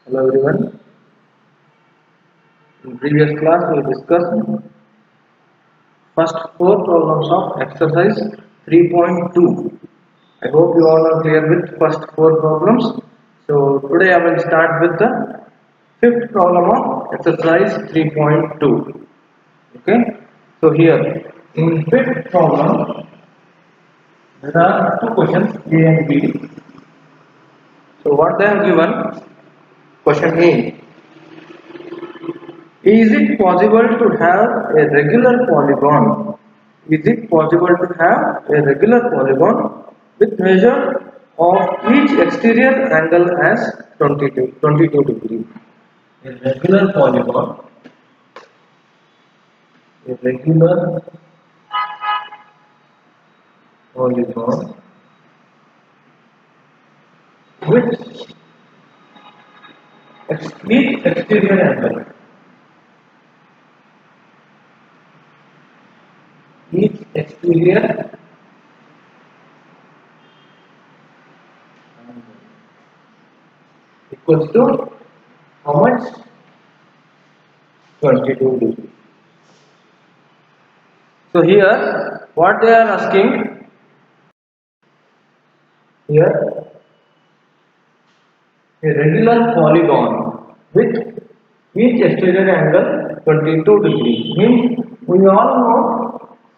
Hello everyone. In previous class we discussed first four problems of exercise 3.2. I hope you all are clear with first four problems. So today I will start with the fifth problem of exercise 3.2. Okay. So here in fifth problem there are two questions A and B. So what they have given, question A. Is it possible to have a regular polygon? Is it possible to have a regular polygon with measure of each exterior angle as 22 degrees? A regular polygon, a regular polygon with each exterior angle, each exterior equals to how much? 22 degrees. So here what they are asking here, a regular polygon with each exterior angle 22 degrees means we all know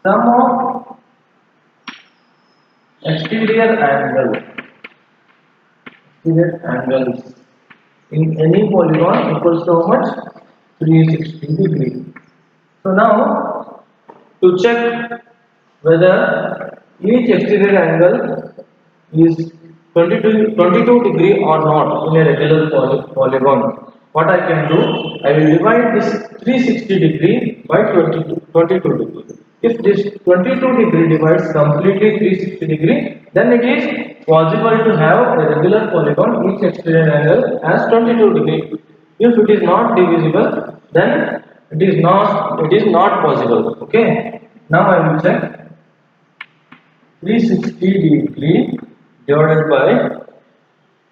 sum of exterior angles in any polygon equals to how much? 360 degrees. So now to check whether each exterior angle is 22 degree or not in a regular polygon. What I can do, I will divide this 360 degree by 22 degree. If this 22 degree divides completely 360 degree, then it is possible to have a regular polygon each exterior angle as 22 degree. If it is not divisible, then it is not possible. Okay. Now I will check 360 degree divided by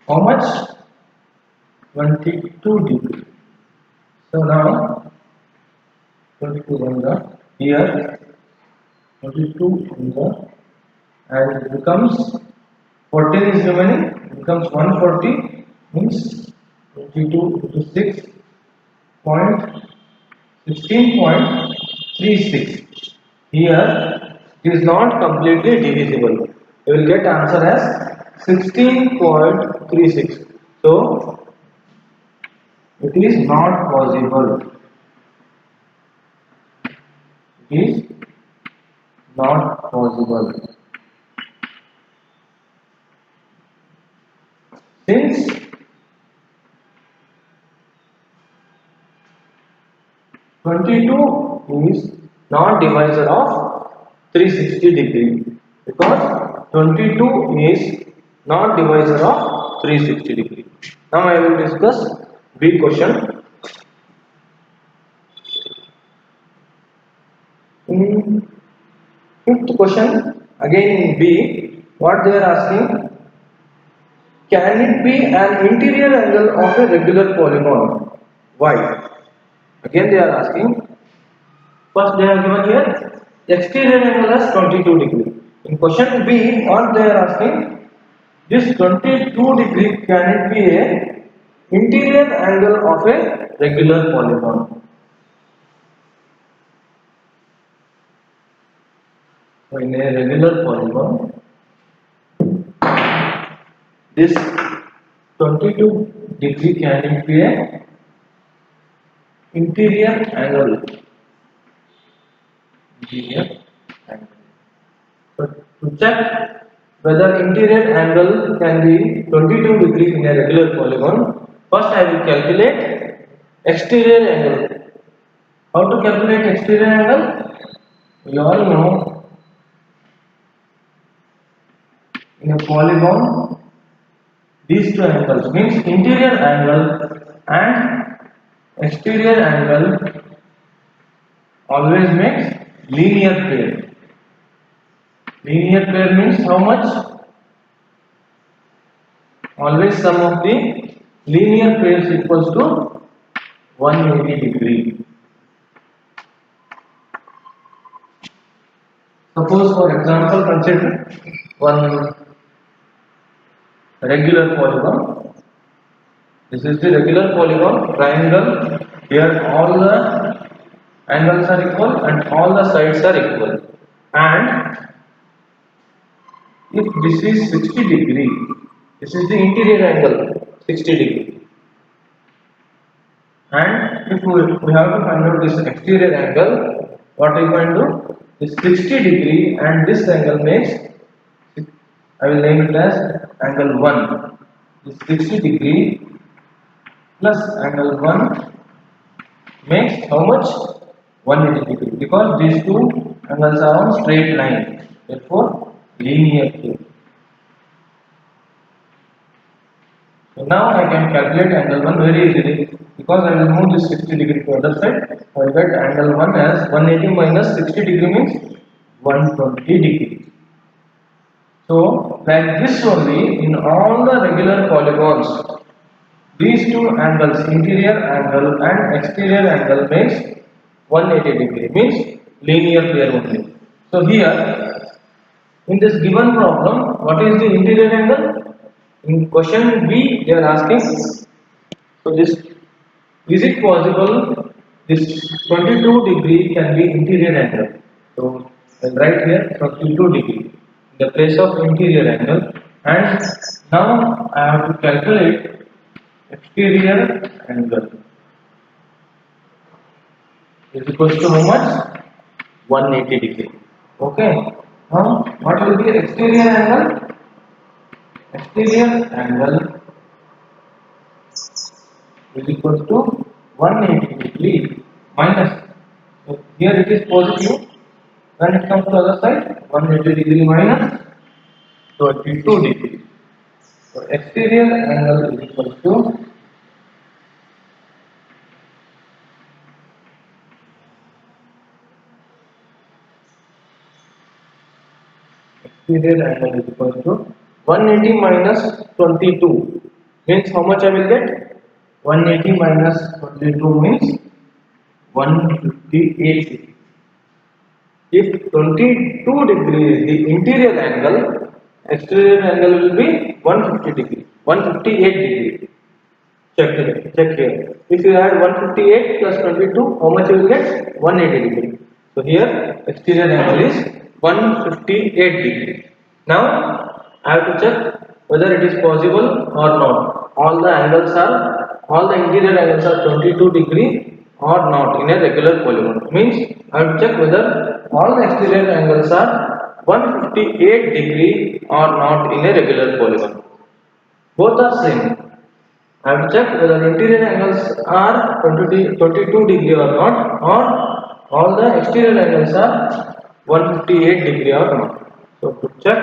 how much? 22 degree. So now 22 in the here, 22 in the, and it becomes 14 is remaining, it becomes 140 means 22 to 6 point 16.36. Here it is not completely divisible. You will get answer as 16.36. So it is not possible. It is not possible. Since 22 is not divisor of 360 degree, because 22 is not divisor of 360 degree. Now I will discuss B question. In fifth question, again in B, what they are asking, can it be an interior angle of a regular polygon? Why? Again they are asking. First they are given here exterior angle as 22 degree. In question B, what they are asking, this 22 degree can it be a interior angle of a regular polygon? So in a regular polygon, this 22 degree can it be a interior angle? Interior angle. So to check whether interior angle can be 22 degree in a regular polygon, first I will calculate exterior angle. How to calculate exterior angle? We all know in a polygon these two angles means interior angle and exterior angle always makes linear pair. Linear pair means how much? Always sum of the linear phase equals to 180 degree. Suppose for example consider one regular polygon. This is the regular polygon triangle. Here all the angles are equal and all the sides are equal. And if this is 60 degree, this is the interior angle 60 degree. And if we have to find out this exterior angle, what we can do? This 60 degree and this angle makes, I will name it as angle 1. This 60 degree plus angle 1 makes how much? 180 degree, because these two angles are on straight line, therefore linear phase. So now I can calculate angle 1 very easily, because I will move this 60 degree to other side. I will get angle 1 as 180 minus 60 degree means 120 degree. So like this only in all the regular polygons, these two angles, interior angle and exterior angle, makes 180 degree, means linear pair only. So here in this given problem, what is the interior angle? In question B, they are asking. So this, is it possible this 22 degree can be interior angle? So I'll write here 22 degree in the place of interior angle, and now I have to calculate exterior angle is equals to how much? 180 degree. Okay. Now what will be exterior angle? Exterior angle is equal to 180 degree minus. So here it is positive. When it comes to other side, 180 degree minus 22 degree. So exterior angle is equal to exterior angle is equal to 180 minus 22 means how much I will get? 180 minus 22 means 158. If 22 degree is the interior angle, exterior angle will be 150 degree, 158 degree. Check here. If you add 158 plus 22, how much you will get? 180 degree. So here exterior angle is 158 degree. Now I have to check whether it is possible or not. All the interior angles are 22 degree or not in a regular polygon. Means I have to check whether all the exterior angles are 158 degree or not in a regular polygon. Both are same. I have to check whether interior angles are 22 degree or not, or all the exterior angles are 158 degree or not. So to check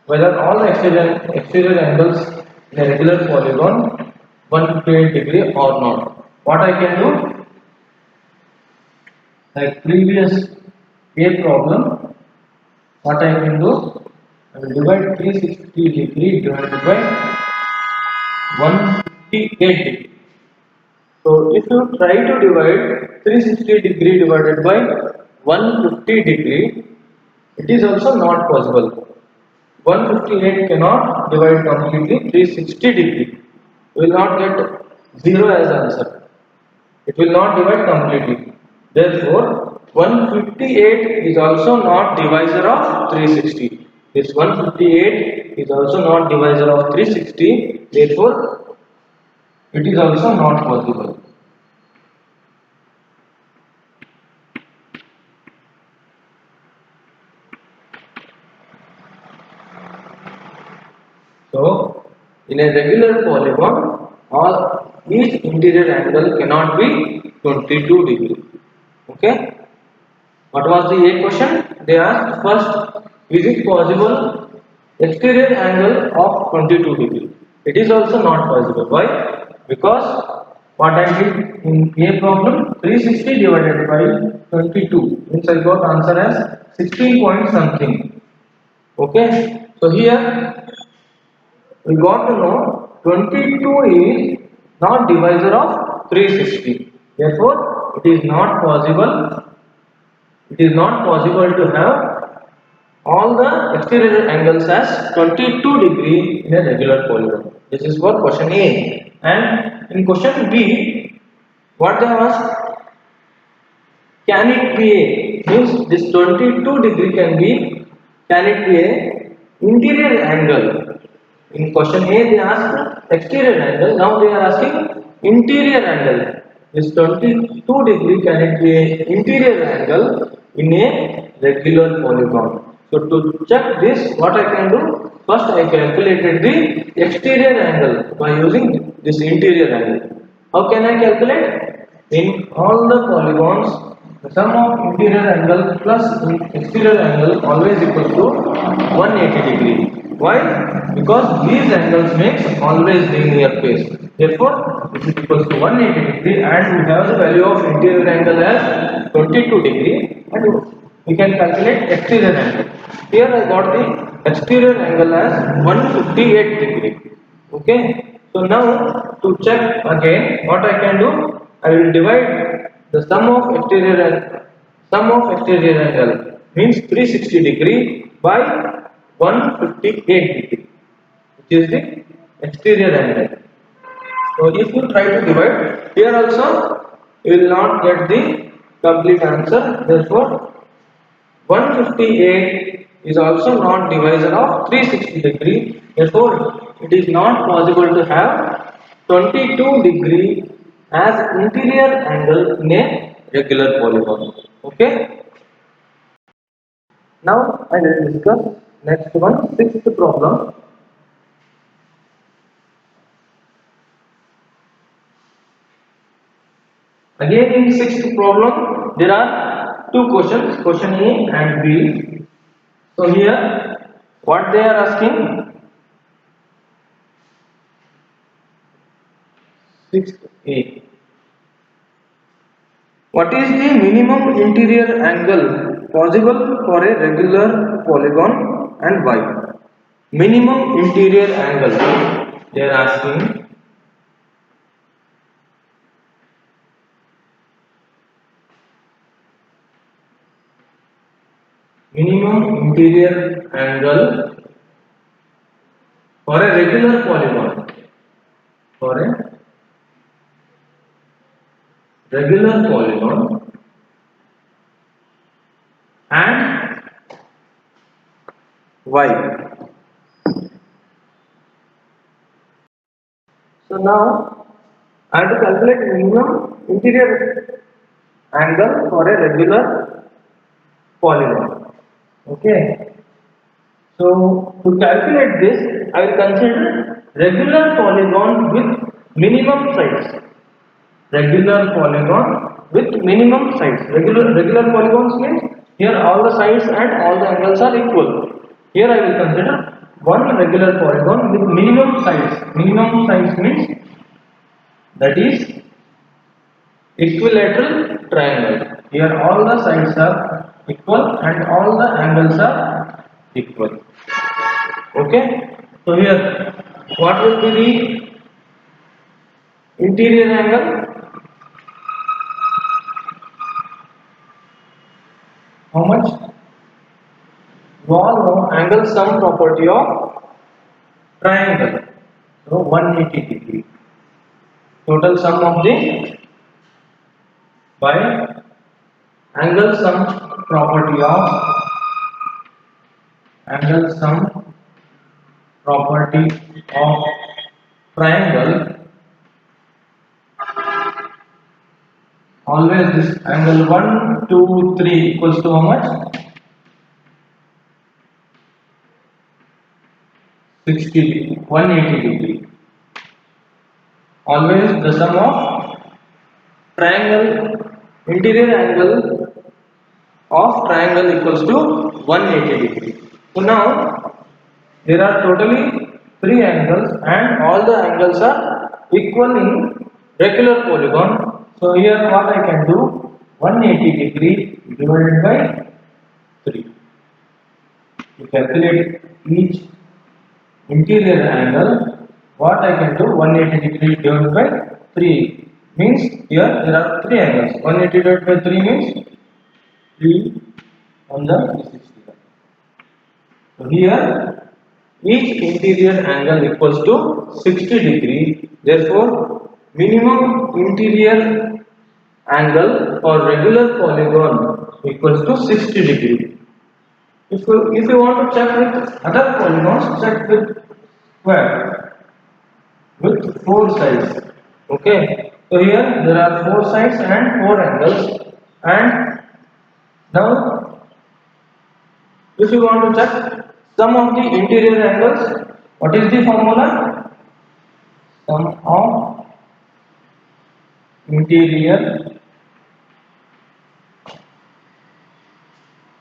whether all the exterior angles in a regular polygon 158 degree or not, what I can do, like previous A problem, what I can do, I will divide 360 degree divided by 158 degree. So if you try to divide 360 degree divided by 150 degree, it is also not possible. 158 cannot divide completely 360 degree. We will not get 0 as answer. It will not divide completely. Therefore, 158 is also not divisor of 360. This 158 is also not divisor of 360. Therefore, it is also not possible. So, in a regular polygon, each interior angle cannot be 22 degree. Okay. What was the A question? They asked first, is it possible exterior angle of 22 degree? It is also not possible. Why? Because what I did in A problem, 360 divided by 22 means I got answer as 16 point something. Okay. So here we got to know 22 is not divisor of 360. Therefore, it is not possible. It is not possible to have all the exterior angles as 22 degree in a regular polygon. This is for question A. And in question B, what they have asked? Can it be a? Means this 22 degree can it be a interior angle? In question A they asked exterior angle, now they are asking interior angle. This 22 degree can it be a interior angle in a regular polygon? So to check this, what I can do? First I calculated the exterior angle by using this interior angle. How can I calculate? In all the polygons, the sum of interior angle plus exterior angle always equals to 180 degree. Why? Because these angles makes always linear phase. Therefore, this is equals to 180 degree, and we have the value of interior angle as 22 degree, and we can calculate exterior angle. Here I got the exterior angle as 158 degree. Okay. So now to check again, what I can do? I will divide the sum of exterior angle means 360 degree by 158 degree, which is the exterior angle. So if you try to divide here also, you will not get the complete answer. Therefore, 158 is also not divisor of 360 degree. Therefore, it is not possible to have 22 degree as interior angle in a regular polygon. Okay. Now I will discuss next one, sixth problem. Again in sixth problem there are two questions, question A and B. So here what they are asking, sixth A. What is the minimum interior angle possible for a regular polygon and why? Minimum interior angle they are asking. Minimum interior angle for a regular polygon. For a regular polygon and why? So now I have to calculate minimum interior angle for a regular polygon. Okay. So to calculate this, I will consider regular polygon with minimum sides. Regular polygon with minimum sides. Regular polygons means here all the sides and all the angles are equal. Here I will consider one regular polygon with minimum sides. Minimum sides means that is equilateral triangle. Here all the sides are equal and all the angles are equal. Okay. So here what will be the interior angle? How much? We all know angle sum property of triangle. So 180 degree. Total sum of the by angle sum property of triangle. Always this angle 1, 2, 3 equals to how much? 60 degree, 180 degree. Always the sum of triangle, interior angle of triangle equals to 180 degree. So now there are totally 3 angles and all the angles are equal in regular polygon. So here what I can do, 180 degree divided by 3. To calculate each interior angle, what I can do, 180 degree divided by 3 means here there are 3 angles. 180 divided by 3 means 3 on the 360. So here each interior angle equals to 60 degree. Therefore, minimum interior angle for regular polygon equals to 60 degree. If you want to check with other polygons, check with square with 4 sides. Okay. So here there are 4 sides and 4 angles. And now, if you want to check sum of the interior angles, what is the formula? Sum of interior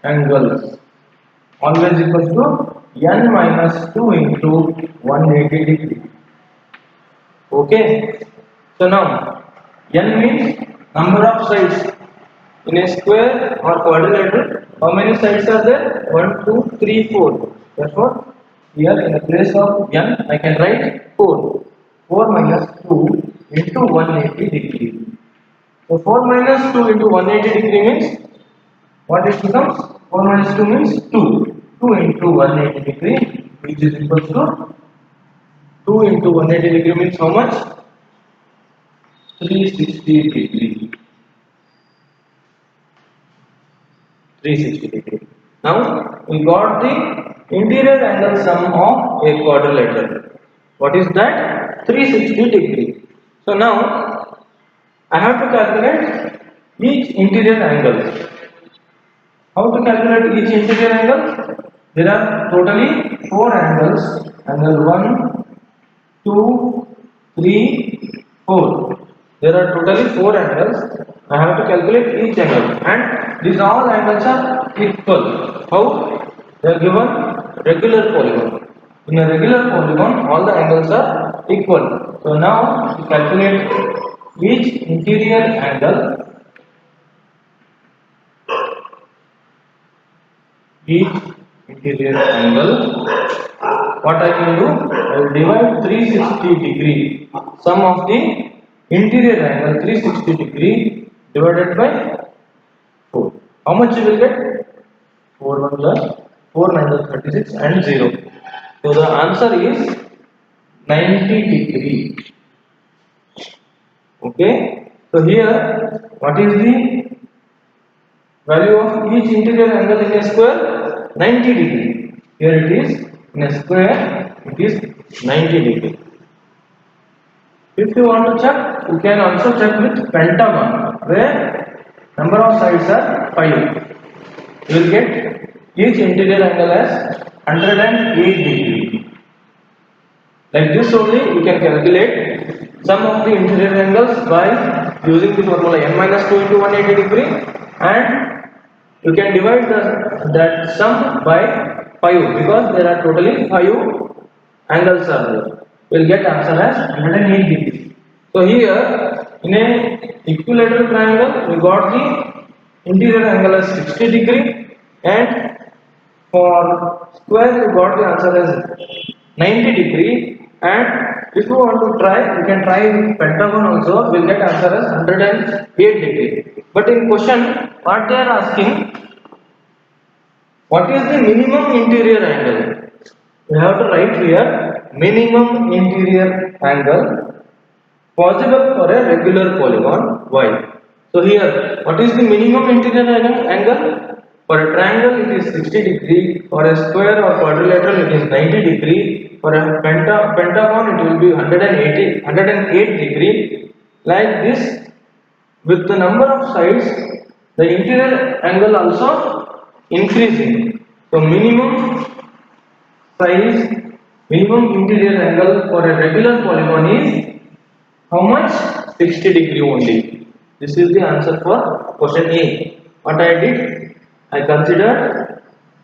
angles always equals to n minus 2 into 180 degree. Okay. So now n means number of sides in a square or quadrilateral. How many sides are there? 1, 2, 3, 4. Therefore, here in the place of n, I can write 4. 4 minus 2 into 180 degree. So 4 minus 2 into 180 degree means what it becomes? 4 minus 2 means 2. 2 into 180 degree, which is equal to 2 into 180 degree means how much? 360 degree. 360 degree. Now we got the interior angle sum of a quadrilateral. What is that? 360 degree. So now I have to calculate each interior angle. How to calculate each interior angle? There are totally 4 angles. Angle 1, 2, 3, 4. There are totally 4 angles. I have to calculate each angle, and these all angles are equal. How? They are given regular polygon. In a regular polygon, all the angles are equal. So now to calculate each interior angle, what I can do, I will divide 360 degree, sum of the interior angle 360 degree divided by 4. How much you will get? 4 1 plus 4 9 is 36 and 0. So the answer is 90 degree. Okay. So here, what is the value of each interior angle in a square? 90 degree. Here it is in a square, it is 90 degree. If you want to check, you can also check with pentagon, where number of sides are 5. You will get each interior angle as 108 degree. Like this only you can calculate sum of the interior angles by using the formula n minus 2 into 180 degree, and you can divide that sum by 5 because there are totally 5 angles are there. We will get answer as 108 degree. So here in a equilateral triangle we got the interior angle as 60 degree, and for square we got the answer as 90 degree. And if you want to try, you can try pentagon also. We'll get answer as 108 degree. But in question, what they are asking, what is the minimum interior angle? We have to write here minimum interior angle possible for a regular polygon. Why? So here, what is the minimum interior angle? For a triangle it is 60 degree, for a square or quadrilateral it is 90 degree, for a pentagon it will be 108 degree. Like this, with the number of sides, the interior angle also increasing. So minimum size, minimum interior angle for a regular polygon is how much? 60 degree only. This is the answer for question A. What I did, I considered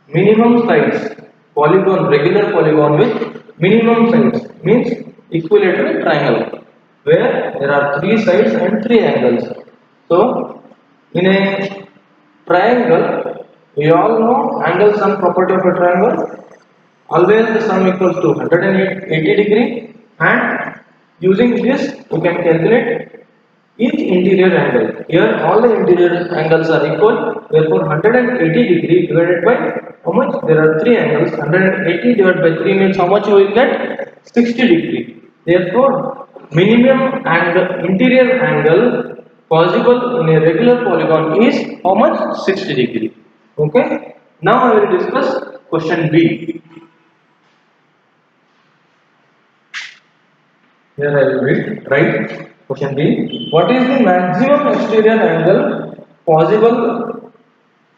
minimum size polygon, regular polygon with minimum size means equilateral triangle where there are 3 sides and 3 angles. So in a triangle, we all know angle sum property of a triangle. Always the sum equals to 180 degree, and using this you can calculate each interior angle. Here all the interior angles are equal, therefore 180 degree divided by how much? There are three angles. 180 divided by 3 means how much you will get? 60 degree. Therefore minimum angle, interior angle possible in a regular polygon is how much? 60 degree. Okay. Now I will discuss question B. Here I will read, right? Question B. What is the maximum exterior angle possible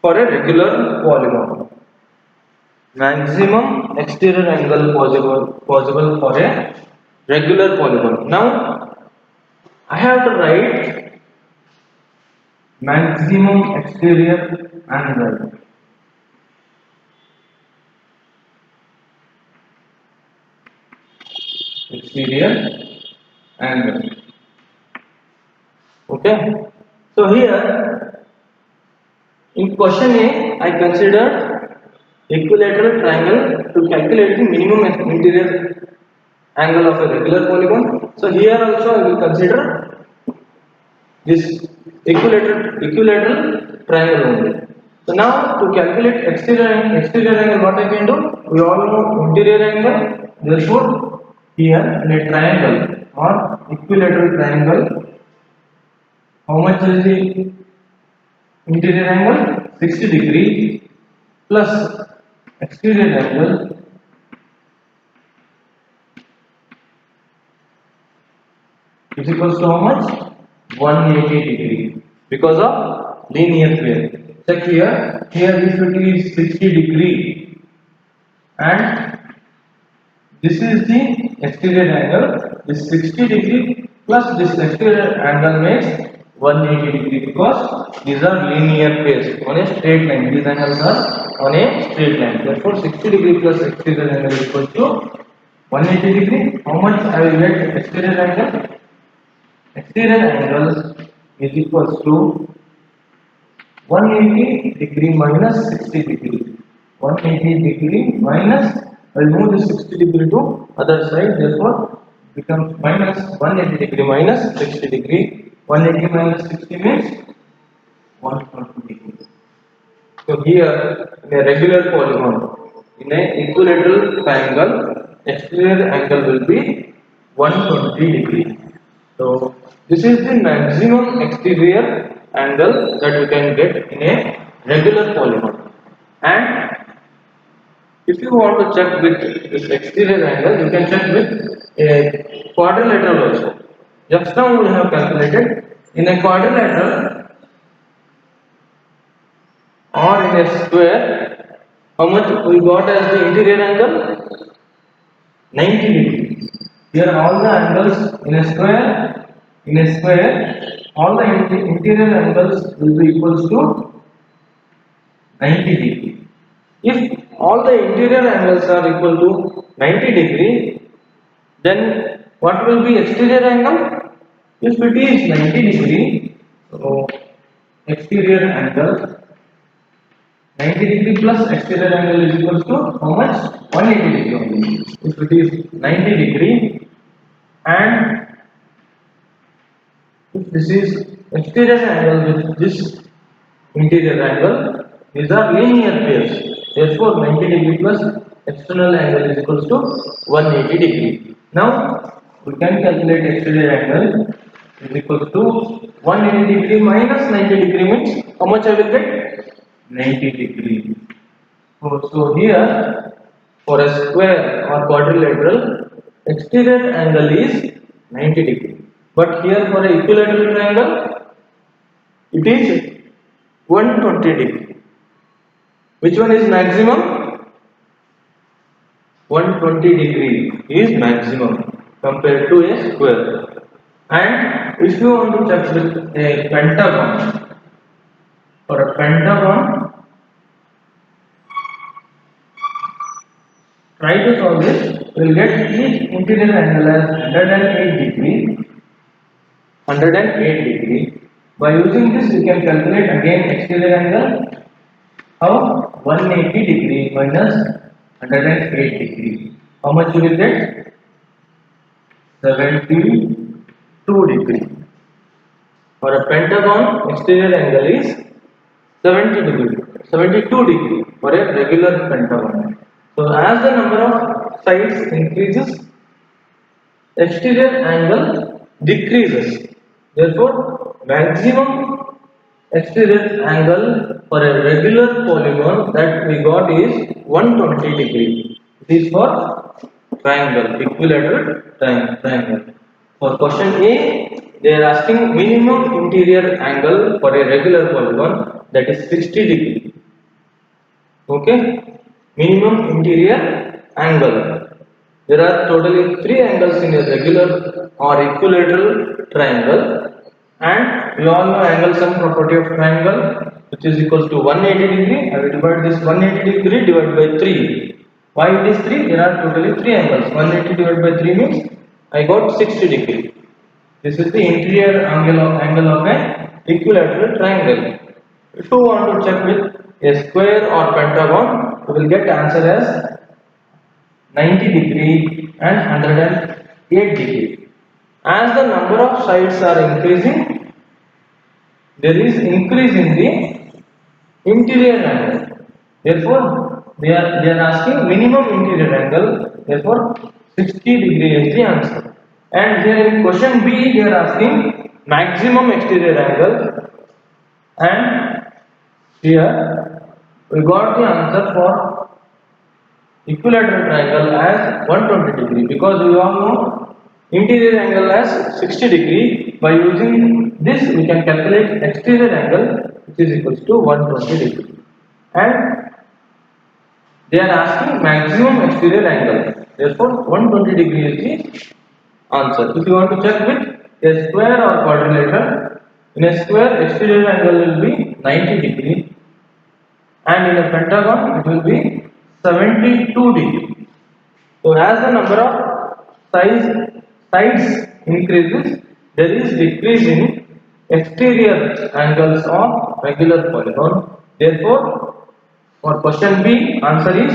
for a regular polygon? Maximum exterior angle possible for a regular polygon. Now I have to write maximum exterior angle. Exterior angle. Okay. So here in question A, I considered equilateral triangle to calculate the minimum interior angle of a regular polygon. So here also I will consider this equilateral triangle only. So now to calculate exterior angle, what I can do? We all know interior angle. Therefore, here in a triangle or equilateral triangle, how much is the interior angle? 60 degree plus exterior angle is equals to how much? 180 degree because of linear pair. Check here. Here if it is 60 degree and this is the exterior angle. This 60 degree plus this exterior angle makes 180 degree because these are linear pairs on a straight line. These angles are on a straight line. Therefore, 60 degree plus exterior angle is equal to 180 degree. How much I will get exterior angle? Exterior angle is equals to 180 degree minus 60 degree. 180 degree minus, I will move this 60 degree to other side, therefore becomes minus 180 degree minus 60 degree. 180 minus 60 means 120 degree. So here in a regular polygon, in a equilateral triangle, exterior angle will be 120 degree. So this is the maximum exterior angle that you can get in a regular polygon. And if you want to check with this exterior angle, you can check with a quadrilateral also. Just now we have calculated in a quadrilateral or in a square, how much we got as the interior angle? 90 degree. Here all the angles in a square, all the interior angles will be equals to 90 degree. If all the interior angles are equal to 90 degree, then what will be exterior angle? If it is 90 degree, so exterior angle 90 degree plus exterior angle is equals to how much? 180 degree only. If it is 90 degree and if this is exterior angle with this interior angle, these are linear pairs. Therefore, 90 degree plus external angle is equals to 180 degree. Now, we can calculate exterior angle is equals to 180 degree minus 90 degree means how much I will get? 90 degree. So here, for a square or quadrilateral, exterior angle is 90 degree. But here for a equilateral triangle, it is 120 degree. Which one is maximum? 120 degree is maximum compared to a square. And if you want to check with a pentagon, for a pentagon, try to solve this. We will get each interior angle as 108 degree. 108 degree. By using this, we can calculate again exterior angle. How? 180 degree minus 108 degree. How much you will get? 72 degree. For a pentagon, exterior angle is 70 degree, 72 degree for a regular pentagon. So as the number of sides increases, exterior angle decreases. Therefore, maximum exterior angle for a regular polygon that we got is 120 degree. This is for triangle, equilateral triangle. For question A, they are asking minimum interior angle for a regular polygon, that is 60 degree. Okay, minimum interior angle. There are totally three angles in a regular or equilateral triangle, and we all know angle sum property of triangle, which is equals to 180 degree. I will divide this 180 degree divided by 3. Why it is 3? There are totally three angles. 180 divided by 3 means I got 60 degree. This is the interior angle of an equilateral triangle. If you want to check with a square or pentagon, you will get answer as 90 degree and 108 degree. As the number of sides are increasing, there is increase in the interior angle. Therefore, they are asking minimum interior angle. Therefore, 60 degree is the answer. And here in question B, they are asking maximum exterior angle, and here we got the answer for equilateral triangle as 120 degree, because we all know interior angle as 60 degree. By using this, we can calculate exterior angle, which is equals to 120 degree. And they are asking maximum exterior angle. Therefore, 120 degree is the answer. If you want to check with a square or quadrilateral, in a square exterior angle will be 90 degree, and in a pentagon it will be 72 degree. So as the number of sides increases, there is decrease in exterior angles of regular polygon. Therefore, for question B, answer is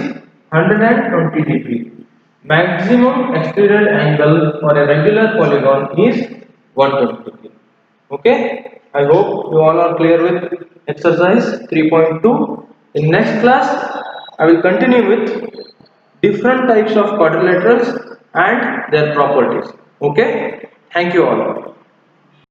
120 degree. Maximum exterior angle for a regular polygon is 120 degree. Okay, I hope you all are clear with exercise 3.2. In next class, I will continue with different types of quadrilaterals and their properties. Okay, thank you all.